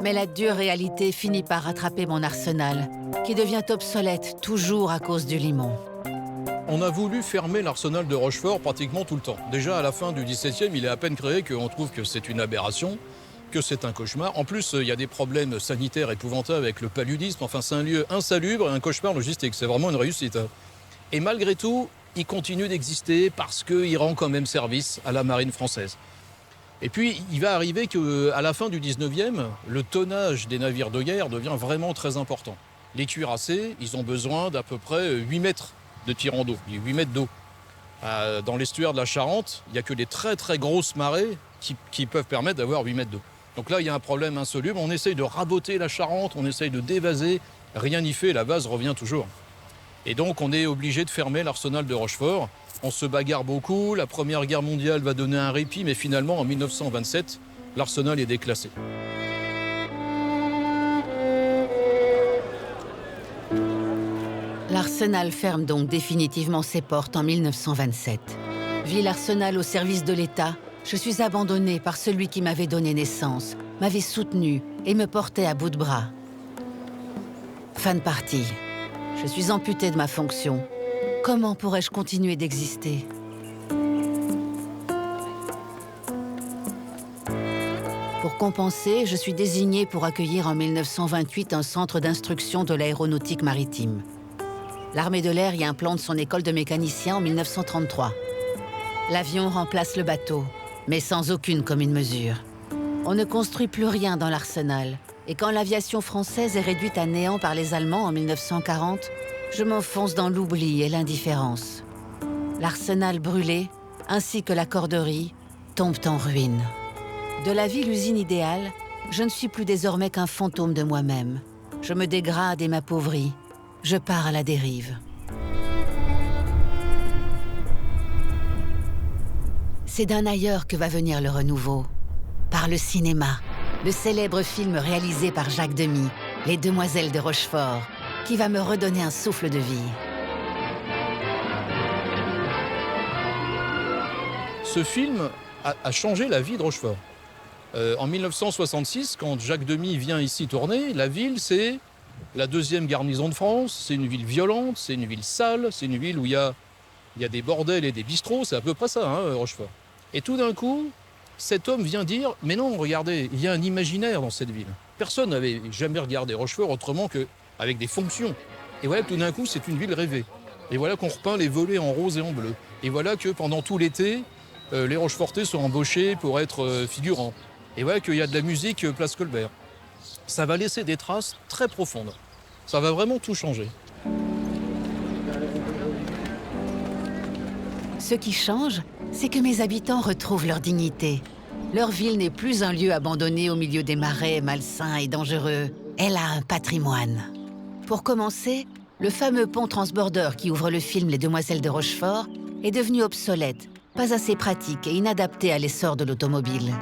Mais la dure réalité finit par rattraper mon arsenal, qui devient obsolète toujours à cause du limon. On a voulu fermer l'arsenal de Rochefort pratiquement tout le temps. Déjà à la fin du XVIIe, il est à peine créé qu'on trouve que c'est une aberration, que c'est un cauchemar. En plus, il y a des problèmes sanitaires épouvantables avec le paludisme. Enfin, c'est un lieu insalubre et un cauchemar logistique. C'est vraiment une réussite. Et malgré tout, il continue d'exister parce qu'il rend quand même service à la marine française. Et puis, il va arriver qu'à la fin du 19e, le tonnage des navires de guerre devient vraiment très important. Les cuirassés, ils ont besoin d'à peu près 8 mètres de tirant d'eau, 8 mètres d'eau. Dans l'estuaire de la Charente, il n'y a que des très très grosses marées qui peuvent permettre d'avoir 8 mètres d'eau. Donc là, il y a un problème insoluble. On essaye de raboter la Charente, on essaye de dévaser. Rien n'y fait, la vase revient toujours. Et donc on est obligé de fermer l'arsenal de Rochefort. On se bagarre beaucoup, la Première Guerre mondiale va donner un répit, mais finalement en 1927, l'arsenal est déclassé. L'arsenal ferme donc définitivement ses portes en 1927. Ville-arsenal au service de l'État, je suis abandonnée par celui qui m'avait donné naissance, m'avait soutenue et me portait à bout de bras. Fin de partie. Je suis amputée de ma fonction. Comment pourrais-je continuer d'exister ? Pour compenser, je suis désignée pour accueillir en 1928 un centre d'instruction de l'aéronautique maritime. L'armée de l'air y implante son école de mécanicien en 1933. L'avion remplace le bateau, mais sans aucune commune mesure. On ne construit plus rien dans l'arsenal, et quand l'aviation française est réduite à néant par les Allemands en 1940, je m'enfonce dans l'oubli et l'indifférence. L'arsenal brûlé, ainsi que la corderie, tombent en ruine. De la ville-usine idéale, je ne suis plus désormais qu'un fantôme de moi-même. Je me dégrade et m'appauvris. Je pars à la dérive. C'est d'un ailleurs que va venir le renouveau. Par le cinéma, le célèbre film réalisé par Jacques Demy, Les Demoiselles de Rochefort, qui va me redonner un souffle de vie. Ce film a changé la vie de Rochefort. En 1966, quand Jacques Demy vient ici tourner, la ville, c'est la deuxième garnison de France, c'est une ville violente, c'est une ville sale, c'est une ville où il y a des bordels et des bistrots, c'est à peu près ça, hein, Rochefort. Et tout d'un coup, cet homme vient dire « Mais non, regardez, il y a un imaginaire dans cette ville. » Personne n'avait jamais regardé Rochefort autrement qu'avec des fonctions. Et voilà, tout d'un coup, c'est une ville rêvée. Et voilà qu'on repeint les volets en rose et en bleu. Et voilà que pendant tout l'été, les Rochefortais sont embauchés pour être figurants. Et voilà qu'il y a de la musique place Colbert. Ça va laisser des traces très profondes. Ça va vraiment tout changer. Ce qui change, c'est que mes habitants retrouvent leur dignité. Leur ville n'est plus un lieu abandonné au milieu des marais malsains et dangereux. Elle a un patrimoine. Pour commencer, le fameux pont transbordeur qui ouvre le film Les Demoiselles de Rochefort est devenu obsolète, pas assez pratique et inadapté à l'essor de l'automobile.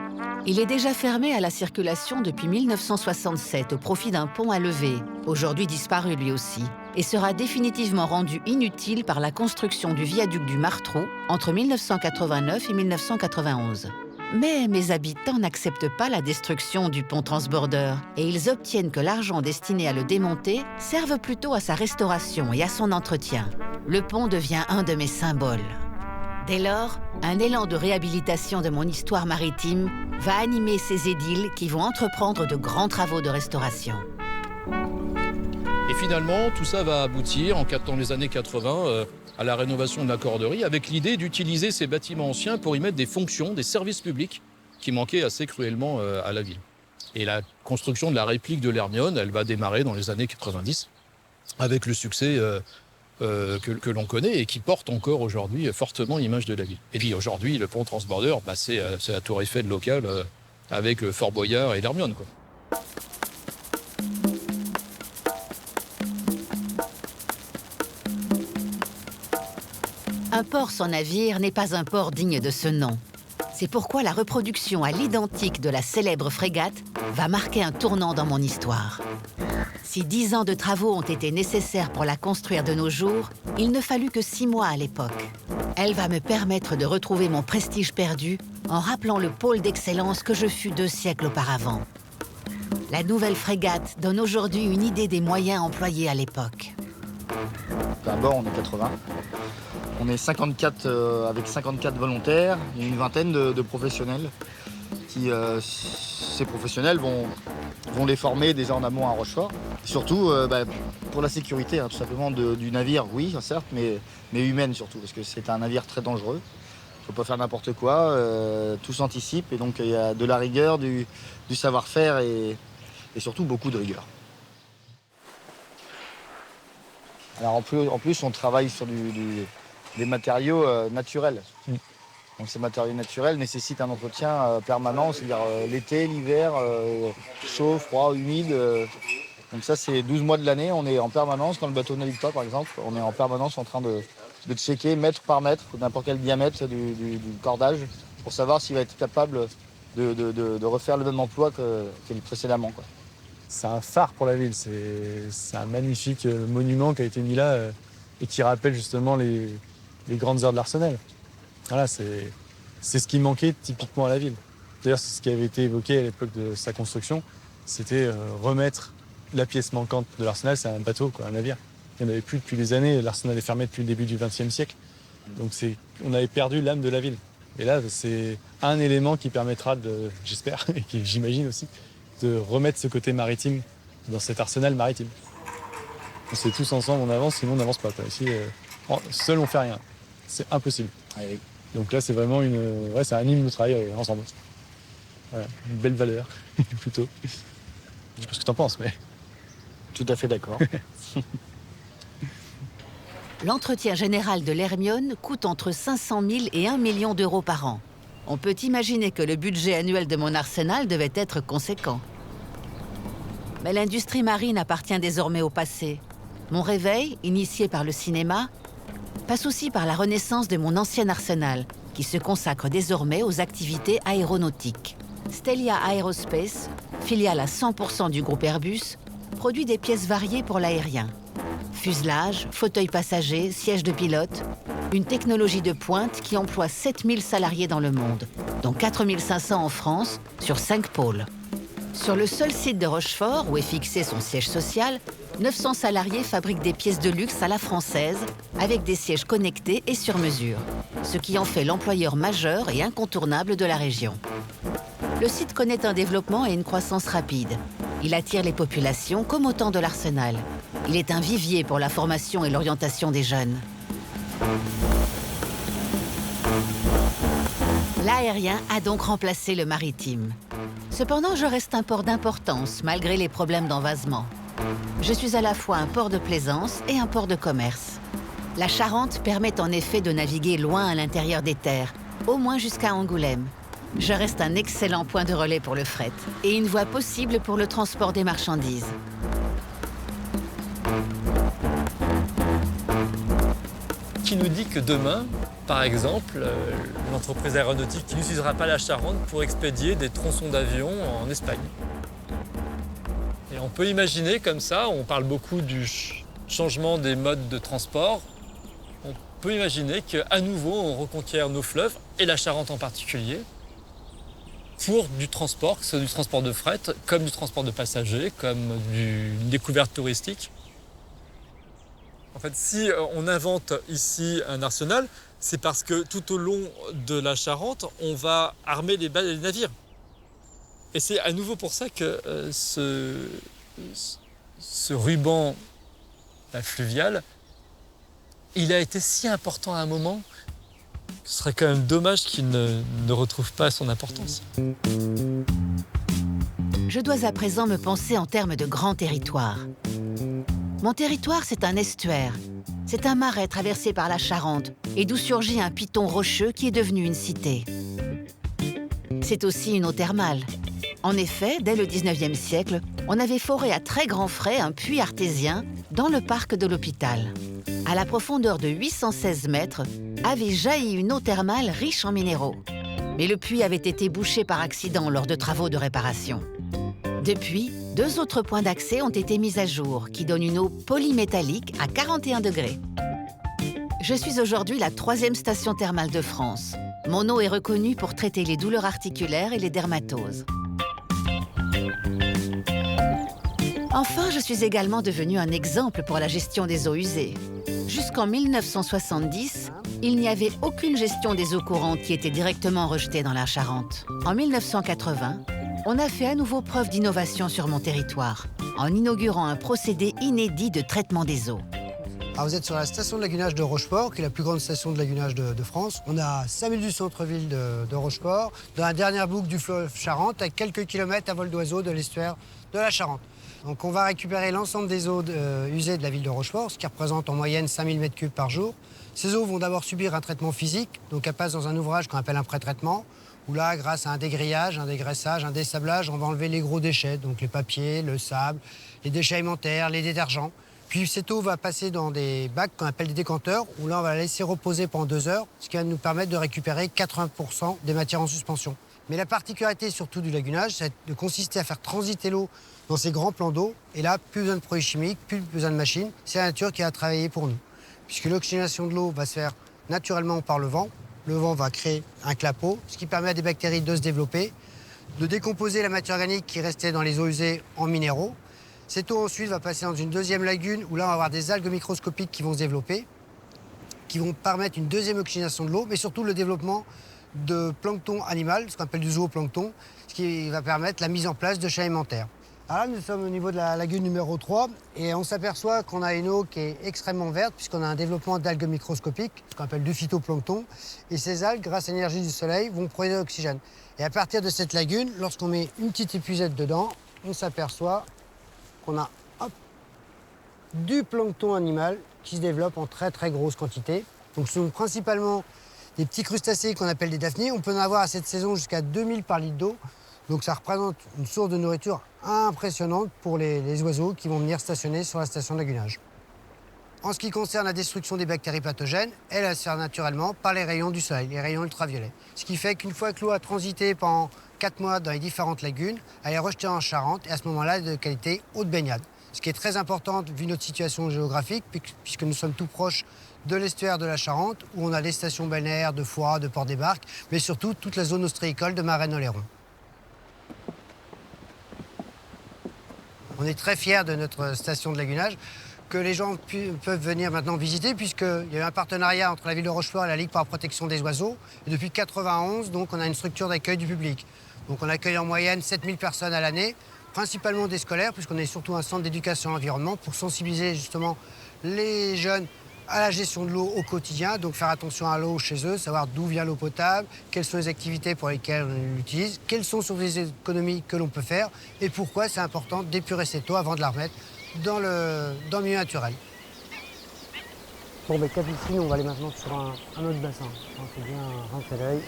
Il est déjà fermé à la circulation depuis 1967 au profit d'un pont à lever, aujourd'hui disparu lui aussi, et sera définitivement rendu inutile par la construction du viaduc du Martrou entre 1989 et 1991. Mais mes habitants n'acceptent pas la destruction du pont transbordeur et ils obtiennent que l'argent destiné à le démonter serve plutôt à sa restauration et à son entretien. Le pont devient un de mes symboles. Dès lors, un élan de réhabilitation de mon histoire maritime va animer ces édiles qui vont entreprendre de grands travaux de restauration. Et finalement, tout ça va aboutir, dans les années 80, à la rénovation de la corderie, avec l'idée d'utiliser ces bâtiments anciens pour y mettre des fonctions, des services publics qui manquaient assez cruellement à la ville. Et la construction de la réplique de l'Hermione, elle va démarrer dans les années 90, avec le succès que l'on connaît et qui porte encore aujourd'hui fortement l'image de la ville. Et puis aujourd'hui, le pont transbordeur, c'est la tour Eiffel locale avec le Fort Boyard et l'Hermione, quoi. Un port sans navire n'est pas un port digne de ce nom. C'est pourquoi la reproduction à l'identique de la célèbre frégate va marquer un tournant dans mon histoire. Si 10 ans de travaux ont été nécessaires pour la construire de nos jours, il ne fallut que 6 mois à l'époque. Elle va me permettre de retrouver mon prestige perdu en rappelant le pôle d'excellence que je fus 2 siècles auparavant. La nouvelle frégate donne aujourd'hui une idée des moyens employés à l'époque. À bord, on est 80. On est 54 avec 54 volontaires et une vingtaine de professionnels. Ces professionnels vont les former déjà en amont à Rochefort. Surtout pour la sécurité, tout simplement du navire, oui, certes, mais humaine surtout, parce que c'est un navire très dangereux. Il ne faut pas faire n'importe quoi, tout s'anticipe, et donc il y a de la rigueur, du savoir-faire et surtout beaucoup de rigueur. Alors en plus on travaille sur des matériaux naturels. Donc ces matériaux naturels nécessitent un entretien permanent, c'est-à-dire l'été, l'hiver, chaud, froid, humide. Donc ça, c'est 12 mois de l'année. On est en permanence, quand le bateau ne navigue pas, par exemple, on est en permanence en train de checker mètre par mètre, n'importe quel diamètre du cordage, pour savoir s'il va être capable de refaire le même emploi qu'il précédemment, quoi. C'est un phare pour la ville. C'est un magnifique monument qui a été mis là et qui rappelle justement les grandes heures de l'Arsenal. Voilà, c'est ce qui manquait typiquement à la ville. D'ailleurs, c'est ce qui avait été évoqué à l'époque de sa construction. C'était remettre la pièce manquante de l'Arsenal, c'est un bateau, quoi, un navire. Il n'y en avait plus depuis des années. L'Arsenal est fermé depuis le début du XXe siècle. Donc on avait perdu l'âme de la ville. Et là, c'est un élément qui permettra, j'espère, et qui j'imagine aussi, de remettre ce côté maritime dans cet arsenal maritime. C'est tous ensemble, on avance, sinon on n'avance pas, quoi. Ici, seul on fait rien. C'est impossible. Oui. Donc là, c'est vraiment c'est un hymne de travail ensemble. Voilà, une belle valeur, plutôt. Je sais pas ce que t'en penses, mais... Tout à fait d'accord. L'entretien général de l'Hermione coûte entre 500 000 et 1 million d'euros par an. On peut imaginer que le budget annuel de mon arsenal devait être conséquent. Mais l'industrie marine appartient désormais au passé. Mon réveil, initié par le cinéma, passe aussi par la renaissance de mon ancien arsenal, qui se consacre désormais aux activités aéronautiques. Stelia Aerospace, filiale à 100% du groupe Airbus, produit des pièces variées pour l'aérien. Fuselage, fauteuil passager, siège de pilote, une technologie de pointe qui emploie 7000 salariés dans le monde, dont 4500 en France, sur 5 pôles. Sur le seul site de Rochefort, où est fixé son siège social, 900 salariés fabriquent des pièces de luxe à la française, avec des sièges connectés et sur mesure, ce qui en fait l'employeur majeur et incontournable de la région. Le site connaît un développement et une croissance rapide. Il attire les populations comme au temps de l'Arsenal. Il est un vivier pour la formation et l'orientation des jeunes. L'aérien a donc remplacé le maritime. Cependant, je reste un port d'importance malgré les problèmes d'envasement. Je suis à la fois un port de plaisance et un port de commerce. La Charente permet en effet de naviguer loin à l'intérieur des terres, au moins jusqu'à Angoulême. Je reste un excellent point de relais pour le fret et une voie possible pour le transport des marchandises. Qui nous dit que demain, par exemple, l'entreprise aéronautique qui n'utilisera pas la Charente pour expédier des tronçons d'avion en Espagne. Et on peut imaginer comme ça, on parle beaucoup du changement des modes de transport, on peut imaginer qu'à nouveau on reconquiert nos fleuves, et la Charente en particulier, pour du transport, que ce soit du transport de fret, comme du transport de passagers, comme une découverte touristique. En fait, si on invente ici un arsenal, c'est parce que tout au long de la Charente, on va armer les navires. Et c'est à nouveau pour ça que ce ruban fluvial, il a été si important à un moment. Ce serait quand même dommage qu'il ne retrouve pas son importance. Je dois à présent me penser en termes de grand territoire. Mon territoire, c'est un estuaire. C'est un marais traversé par la Charente et d'où surgit un piton rocheux qui est devenu une cité. C'est aussi une eau thermale. En effet, dès le 19e siècle, on avait foré à très grands frais un puits artésien dans le parc de l'hôpital. À la profondeur de 816 mètres, avait jailli une eau thermale riche en minéraux. Mais le puits avait été bouché par accident lors de travaux de réparation. Depuis, 2 autres points d'accès ont été mis à jour, qui donnent une eau polymétallique à 41 degrés. Je suis aujourd'hui la 3e station thermale de France. Mon eau est reconnue pour traiter les douleurs articulaires et les dermatoses. Enfin, je suis également devenue un exemple pour la gestion des eaux usées. Jusqu'en 1970, il n'y avait aucune gestion des eaux courantes qui étaient directement rejetées dans la Charente. En 1980, on a fait à nouveau preuve d'innovation sur mon territoire, en inaugurant un procédé inédit de traitement des eaux. Alors vous êtes sur la station de lagunage de Rochefort, qui est la plus grande station de lagunage de France. On a à 5 minutes du centre-ville de Rochefort, dans la dernière boucle du fleuve Charente, à quelques kilomètres à vol d'oiseau de l'estuaire de la Charente. Donc on va récupérer l'ensemble des eaux usées de la ville de Rochefort, ce qui représente en moyenne 5000 m3 par jour. Ces eaux vont d'abord subir un traitement physique, donc elles passent dans un ouvrage qu'on appelle un pré-traitement, où là, grâce à un dégrillage, un dégraissage, un dessablage, on va enlever les gros déchets, donc les papiers, le sable, les déchets alimentaires, les détergents. Puis cette eau va passer dans des bacs qu'on appelle des décanteurs, où là, on va la laisser reposer pendant 2 heures, ce qui va nous permettre de récupérer 80% des matières en suspension. Mais la particularité surtout du lagunage, c'est de consister à faire transiter l'eau dans ces grands plans d'eau. Et là, plus besoin de produits chimiques, plus besoin de machines. C'est la nature qui a travaillé pour nous. Puisque l'oxygénation de l'eau va se faire naturellement par le vent. Le vent va créer un clapot, ce qui permet à des bactéries de se développer, de décomposer la matière organique qui restait dans les eaux usées en minéraux. Cette eau ensuite va passer dans une deuxième lagune où là on va avoir des algues microscopiques qui vont se développer, qui vont permettre une deuxième oxygénation de l'eau, mais surtout le développement de plancton animal, ce qu'on appelle du zooplancton, ce qui va permettre la mise en place de chaînes alimentaires. Alors là, nous sommes au niveau de la lagune numéro 3 et on s'aperçoit qu'on a une eau qui est extrêmement verte puisqu'on a un développement d'algues microscopiques, ce qu'on appelle du phytoplancton. Et ces algues, grâce à l'énergie du soleil, vont produire de l'oxygène. Et à partir de cette lagune, lorsqu'on met une petite épuisette dedans, on s'aperçoit qu'on a du plancton animal qui se développe en très très grosse quantité. Donc ce sont principalement des petits crustacés qu'on appelle des daphnies. On peut en avoir à cette saison jusqu'à 2000 par litre d'eau. Donc ça représente une source de nourriture impressionnante pour les oiseaux qui vont venir stationner sur la station de lagunage. En ce qui concerne la destruction des bactéries pathogènes, elle se fait naturellement par les rayons du soleil, les rayons ultraviolets. Ce qui fait qu'une fois que l'eau a transité pendant 4 mois dans les différentes lagunes, elle est rejetée en Charente et à ce moment-là, elle est de qualité eau de baignade. Ce qui est très important vu notre situation géographique, puisque nous sommes tout proches de l'estuaire de la Charente, où on a les stations balnéaires de Foix, de Port-des-Barques, mais surtout toute la zone ostréicole de Marennes-Oléron. On est très fiers de notre station de lagunage, que les gens peuvent venir maintenant visiter, puisqu'il y a eu un partenariat entre la ville de Rochefort et la Ligue pour la protection des oiseaux. Et depuis 1991, donc, on a une structure d'accueil du public. Donc on accueille en moyenne 7000 personnes à l'année, principalement des scolaires, puisqu'on est surtout un centre d'éducation à l'environnement, pour sensibiliser justement les jeunes à la gestion de l'eau au quotidien, donc faire attention à l'eau chez eux, savoir d'où vient l'eau potable, quelles sont les activités pour lesquelles on l'utilise, quelles sont les économies que l'on peut faire et pourquoi c'est important d'épurer cette eau avant de la remettre dans le milieu naturel. Bon, ben, Capucine, on va aller maintenant sur un autre bassin. On fait bien rentrer l'œil.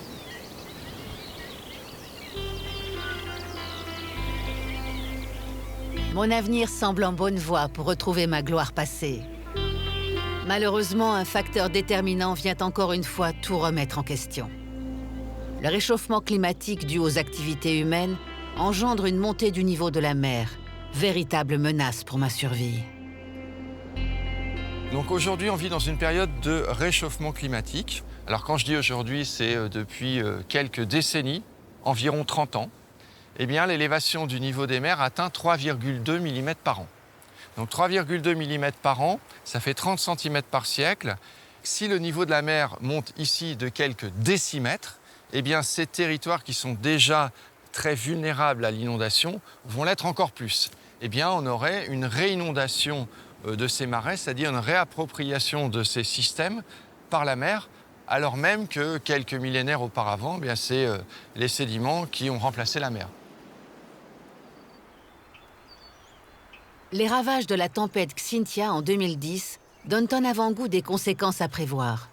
Mon avenir semble en bonne voie pour retrouver ma gloire passée. Malheureusement, un facteur déterminant vient encore une fois tout remettre en question. Le réchauffement climatique dû aux activités humaines engendre une montée du niveau de la mer, véritable menace pour ma survie. Donc aujourd'hui, on vit dans une période de réchauffement climatique. Alors quand je dis aujourd'hui, c'est depuis quelques décennies, environ 30 ans. Eh bien, l'élévation du niveau des mers atteint 3,2 mm par an. Donc 3,2 mm par an, ça fait 30 cm par siècle. Si le niveau de la mer monte ici de quelques décimètres, eh bien ces territoires qui sont déjà très vulnérables à l'inondation vont l'être encore plus. Eh bien, on aurait une réinondation de ces marais, c'est-à-dire une réappropriation de ces systèmes par la mer, alors même que quelques millénaires auparavant, eh bien, c'est les sédiments qui ont remplacé la mer. Les ravages de la tempête Xynthia en 2010 donnent un avant-goût des conséquences à prévoir.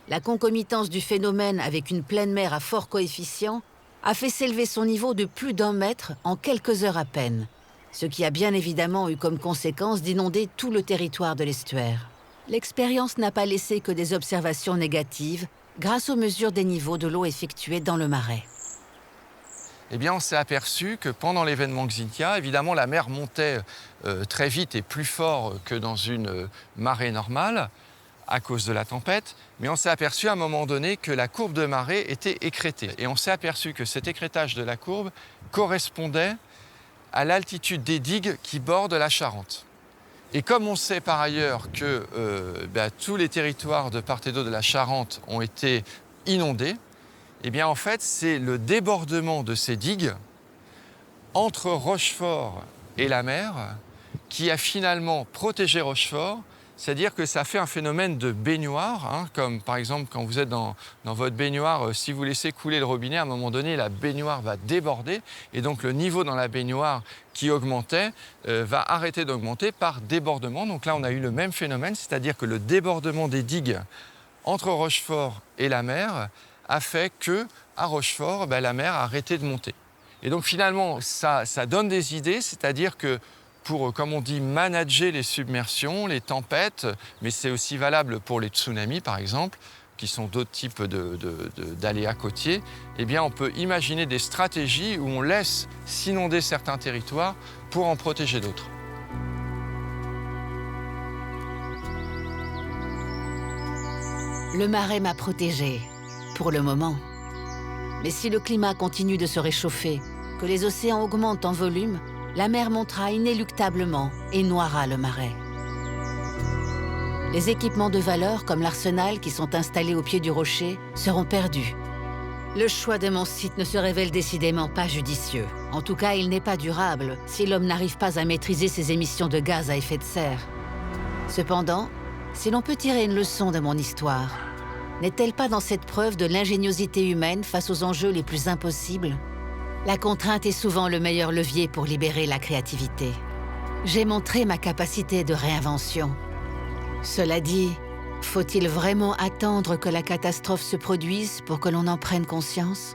La concomitance du phénomène avec une pleine mer à fort coefficient a fait s'élever son niveau de plus d'1 mètre en quelques heures à peine, ce qui a bien évidemment eu comme conséquence d'inonder tout le territoire de l'estuaire. L'expérience n'a pas laissé que des observations négatives grâce aux mesures des niveaux de l'eau effectuées dans le marais. Eh bien, on s'est aperçu que pendant l'événement Xynthia, évidemment, la mer montait très vite et plus fort que dans une marée normale à cause de la tempête, mais on s'est aperçu à un moment donné que la courbe de marée était écrêtée. Et on s'est aperçu que cet écrêtage de la courbe correspondait à l'altitude des digues qui bordent la Charente. Et comme on sait par ailleurs que tous les territoires de part et d'autre de la Charente ont été inondés, eh bien en fait c'est le débordement de ces digues entre Rochefort et la mer qui a finalement protégé Rochefort, c'est-à-dire que ça fait un phénomène de baignoire, comme par exemple quand vous êtes dans votre baignoire, si vous laissez couler le robinet, à un moment donné, la baignoire va déborder et donc le niveau dans la baignoire qui augmentait va arrêter d'augmenter par débordement. Donc là, on a eu le même phénomène, c'est-à-dire que le débordement des digues entre Rochefort et la mer a fait que à Rochefort, la mer a arrêté de monter. Et donc finalement, ça donne des idées, c'est-à-dire que pour, comme on dit, manager les submersions, les tempêtes, mais c'est aussi valable pour les tsunamis, par exemple, qui sont d'autres types d'aléas côtiers, eh bien, on peut imaginer des stratégies où on laisse s'inonder certains territoires pour en protéger d'autres. Le marais m'a protégée, pour le moment. Mais si le climat continue de se réchauffer, que les océans augmentent en volume, la mer montera inéluctablement et noiera le marais. Les équipements de valeur, comme l'arsenal qui sont installés au pied du rocher, seront perdus. Le choix de mon site ne se révèle décidément pas judicieux. En tout cas, il n'est pas durable si l'homme n'arrive pas à maîtriser ses émissions de gaz à effet de serre. Cependant, si l'on peut tirer une leçon de mon histoire, n'est-elle pas dans cette preuve de l'ingéniosité humaine face aux enjeux les plus impossibles? La contrainte est souvent le meilleur levier pour libérer la créativité. J'ai montré ma capacité de réinvention. Cela dit, faut-il vraiment attendre que la catastrophe se produise pour que l'on en prenne conscience ?